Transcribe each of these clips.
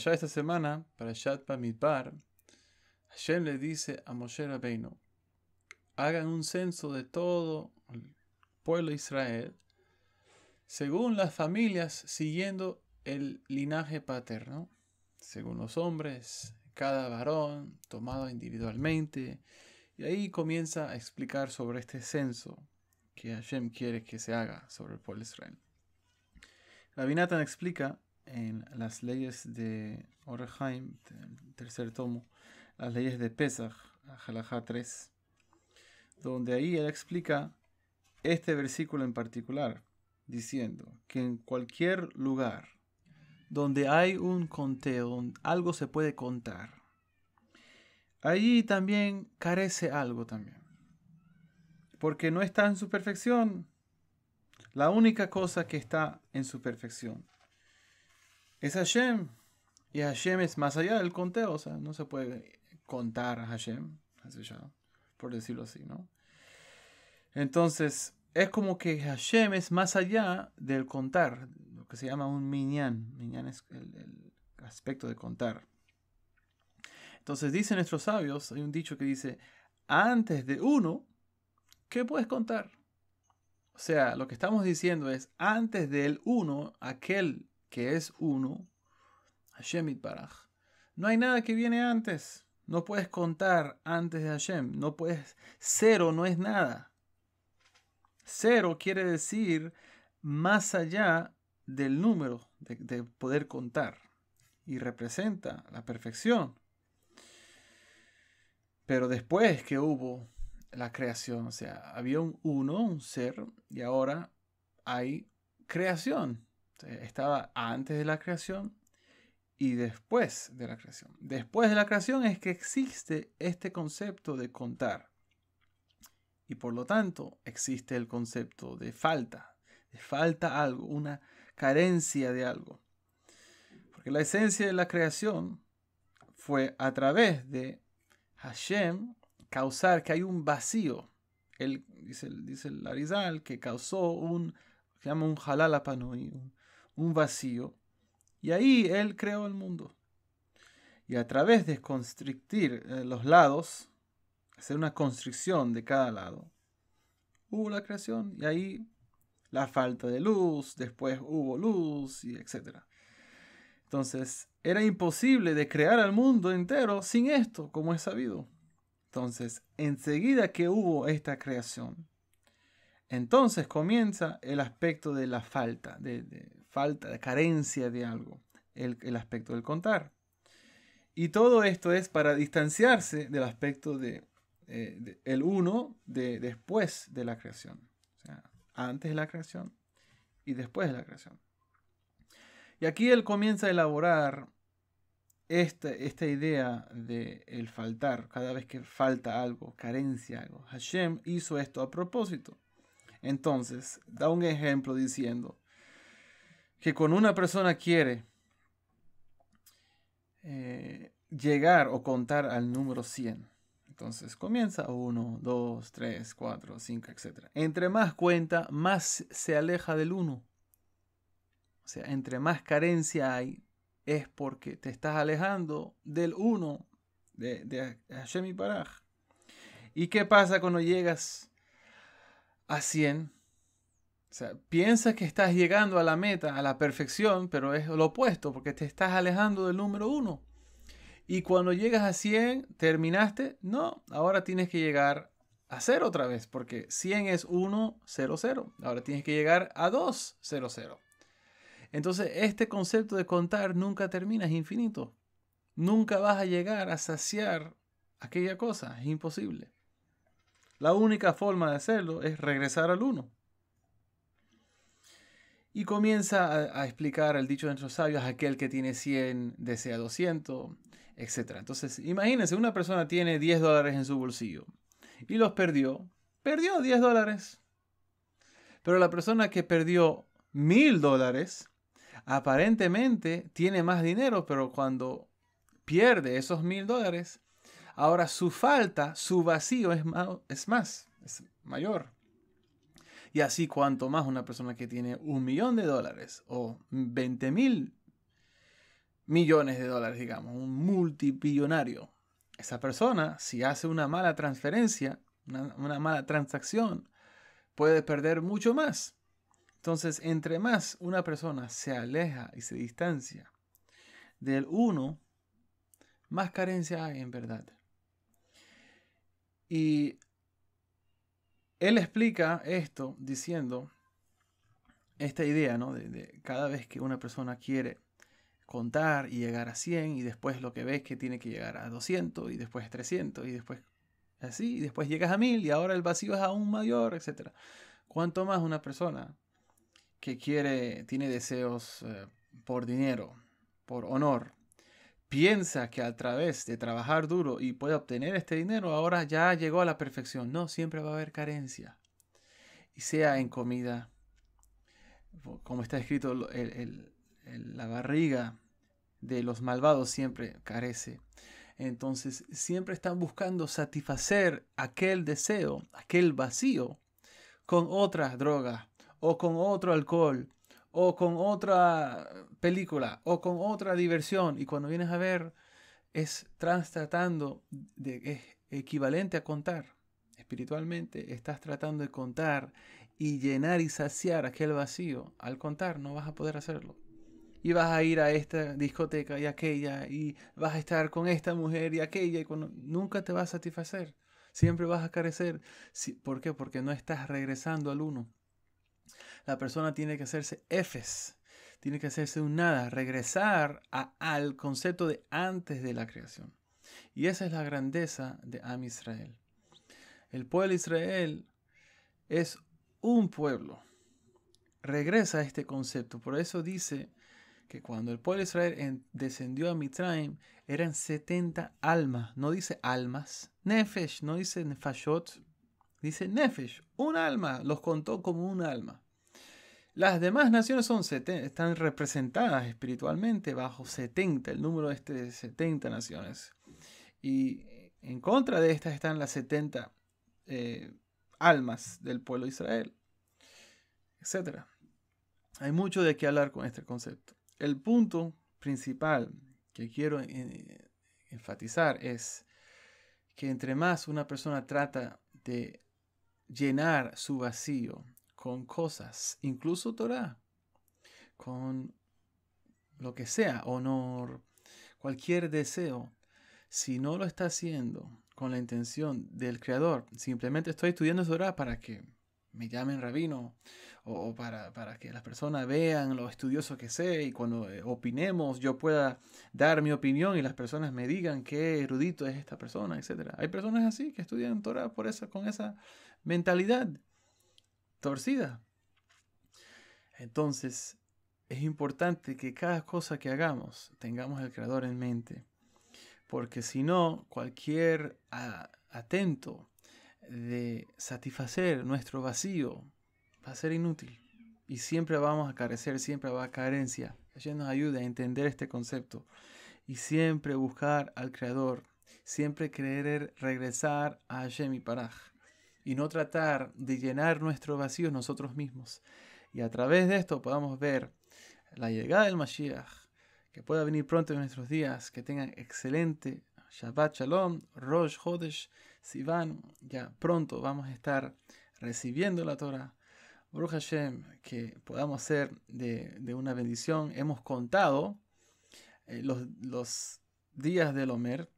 parashá de esta semana, Parashat Bamidbar, Hashem le dice a Moshe Rabbeinu, hagan un censo de todo el pueblo de Israel, según las familias, siguiendo el linaje paterno, según los hombres, cada varón tomado individualmente, y ahí comienza a explicar sobre este censo que Hashem quiere que se haga sobre el pueblo de Israel. Rabbi Natan explica en las leyes de Or HaChaim, el tercer tomo, las leyes de Pesach, Halajá 3, donde ahí él explica este versículo en particular, diciendo que en cualquier lugar donde hay un conteo, donde algo se puede contar, allí también carece algo también, porque no está en su perfección. La única cosa que está en su perfección es Hashem, y Hashem es más allá del conteo, o sea, no se puede contar a Hashem, por decirlo así, ¿no? Entonces, es como que Hashem es más allá del contar, lo que se llama un minyan. Minyan es el aspecto de contar. Entonces, dicen nuestros sabios, hay un dicho que dice, antes de uno, ¿qué puedes contar? O sea, lo que estamos diciendo es, antes del uno, aquel que es uno, Hashem Yitbaraj, no hay nada que viene antes. No puedes contar antes de Hashem. No puedes, cero no es nada. Cero quiere decir más allá del número de poder contar. Y representa la perfección. Pero después que hubo la creación, o sea, había un uno, un ser, y ahora hay creación. O sea, estaba antes de la creación y después de la creación. Después de la creación es que existe este concepto de contar. Y por lo tanto existe el concepto de falta. De falta algo, una carencia de algo. Porque la esencia de la creación fue a través de Hashem causar que hay un vacío. Él, dice el Arizal, que causó se llama un halal apanui, un vacío. Y ahí él creó el mundo. Y a través de constrictir los lados, hacer una constricción de cada lado, hubo la creación. Y ahí la falta de luz, después hubo luz, y etc. Entonces, era imposible de crear al mundo entero sin esto, como es sabido. Entonces, enseguida que hubo esta creación, entonces comienza el aspecto de la falta, de carencia de algo, el aspecto del contar. Y todo esto es para distanciarse del aspecto el uno después de la creación. O sea, antes de la creación y después de la creación. Y aquí él comienza a elaborar esta idea de el faltar, cada vez que falta algo, carencia algo. Hashem hizo esto a propósito. Entonces, da un ejemplo diciendo que cuando una persona quiere llegar o contar al número 100, entonces comienza 1, 2, 3, 4, 5, etc. Entre más cuenta, más se aleja del 1. O sea, entre más carencia hay, es porque te estás alejando del 1 de Hashem Yitbaraj. ¿Y qué pasa cuando llegas a 100? O sea, piensas que estás llegando a la meta, a la perfección, pero es lo opuesto, porque te estás alejando del número 1. Y cuando llegas a 100, ¿terminaste? No, ahora tienes que llegar a 0 otra vez, porque 100 es 1, 0, 0. Ahora tienes que llegar a 2, 0, 0. Entonces, este concepto de contar nunca termina, es infinito. Nunca vas a llegar a saciar aquella cosa, es imposible. La única forma de hacerlo es regresar al 1. Y comienza a explicar el dicho de nuestros sabios, aquel que tiene 100 desea 200, etc. Entonces, imagínense, una persona tiene $10 en su bolsillo y los perdió $10. Pero la persona que perdió $1000, aparentemente tiene más dinero, pero cuando pierde esos $1000, ahora su falta, su vacío es mayor. Y así cuanto más una persona que tiene $1.000.000 o 20.000 millones de dólares, digamos, un multibillonario. Esa persona, si hace una mala transferencia, una mala transacción, puede perder mucho más. Entonces, entre más una persona se aleja y se distancia del uno, más carencia hay en verdad. Y él explica esto diciendo esta idea, ¿no? de cada vez que una persona quiere contar y llegar a 100 y después lo que ves que tiene que llegar a 200 y después 300 y después así y después llegas a 1000 y ahora el vacío es aún mayor, etc. Cuanto más una persona que tiene deseos por dinero, por honor, piensa que a través de trabajar duro y puede obtener este dinero, ahora ya llegó a la perfección. No, siempre va a haber carencia. Y sea en comida, como está escrito, la barriga de los malvados siempre carece. Entonces siempre están buscando satisfacer aquel deseo, aquel vacío, con otra droga, o con otro alcohol, o con otra película, o con otra diversión. Y cuando vienes a ver, es equivalente a contar. Espiritualmente estás tratando de contar y llenar y saciar aquel vacío. Al contar no vas a poder hacerlo. Y vas a ir a esta discoteca y aquella, y vas a estar con esta mujer y aquella, y nunca te vas a satisfacer. Siempre vas a carecer. ¿Por qué? Porque no estás regresando al uno. La persona tiene que hacerse efes, tiene que hacerse un nada, regresar al concepto de antes de la creación. Y esa es la grandeza de Am Israel. El pueblo de Israel es un pueblo. Regresa a este concepto. Por eso dice que cuando el pueblo de Israel descendió a Mitzrayim, eran 70 almas. No dice almas. Nefesh, no dice nefashot. Dice nefesh, un alma. Los contó como un alma. Las demás naciones están representadas espiritualmente bajo 70, el número de 70 naciones. Y en contra de estas están las 70 almas del pueblo de Israel, etc. Hay mucho de qué hablar con este concepto. El punto principal que quiero enfatizar es que entre más una persona trata de llenar su vacío con cosas, incluso Torah, con lo que sea, honor, cualquier deseo, si no lo está haciendo con la intención del Creador, simplemente estoy estudiando Torah para que me llamen rabino, o para que las personas vean lo estudioso que sé, y cuando opinemos yo pueda dar mi opinión y las personas me digan qué erudito es esta persona, etc. Hay personas así que estudian Torah con esa mentalidad torcida. Entonces es importante que cada cosa que hagamos tengamos al Creador en mente, porque si no, cualquier atento de satisfacer nuestro vacío va a ser inútil y siempre vamos a carecer, siempre va a haber carencia. Ella nos ayuda a entender este concepto y siempre buscar al Creador, siempre querer regresar a Hashem y Paraj y no tratar de llenar nuestro vacío nosotros mismos. Y a través de esto podamos ver la llegada del Mashiach, que pueda venir pronto en nuestros días, que tengan excelente Shabbat Shalom, Rosh Chodesh Sivan. Ya pronto vamos a estar recibiendo la Torah. Baruch Hashem, que podamos ser de una bendición. Hemos contado los días del Omer,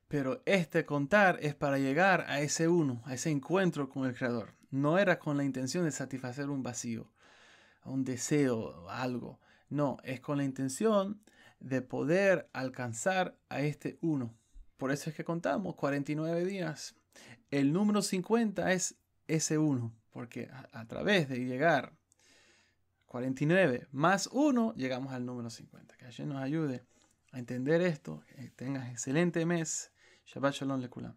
pero este contar es para llegar a ese uno, a ese encuentro con el Creador. No era con la intención de satisfacer un vacío, un deseo, algo. No, es con la intención de poder alcanzar a este uno. Por eso es que contamos 49 días. El número 50 es ese uno, porque a través de llegar 49 más 1, llegamos al número 50. Que Hashem nos ayude a entender esto. Que tengas excelente mes. Shabbat Shalom Lekulam.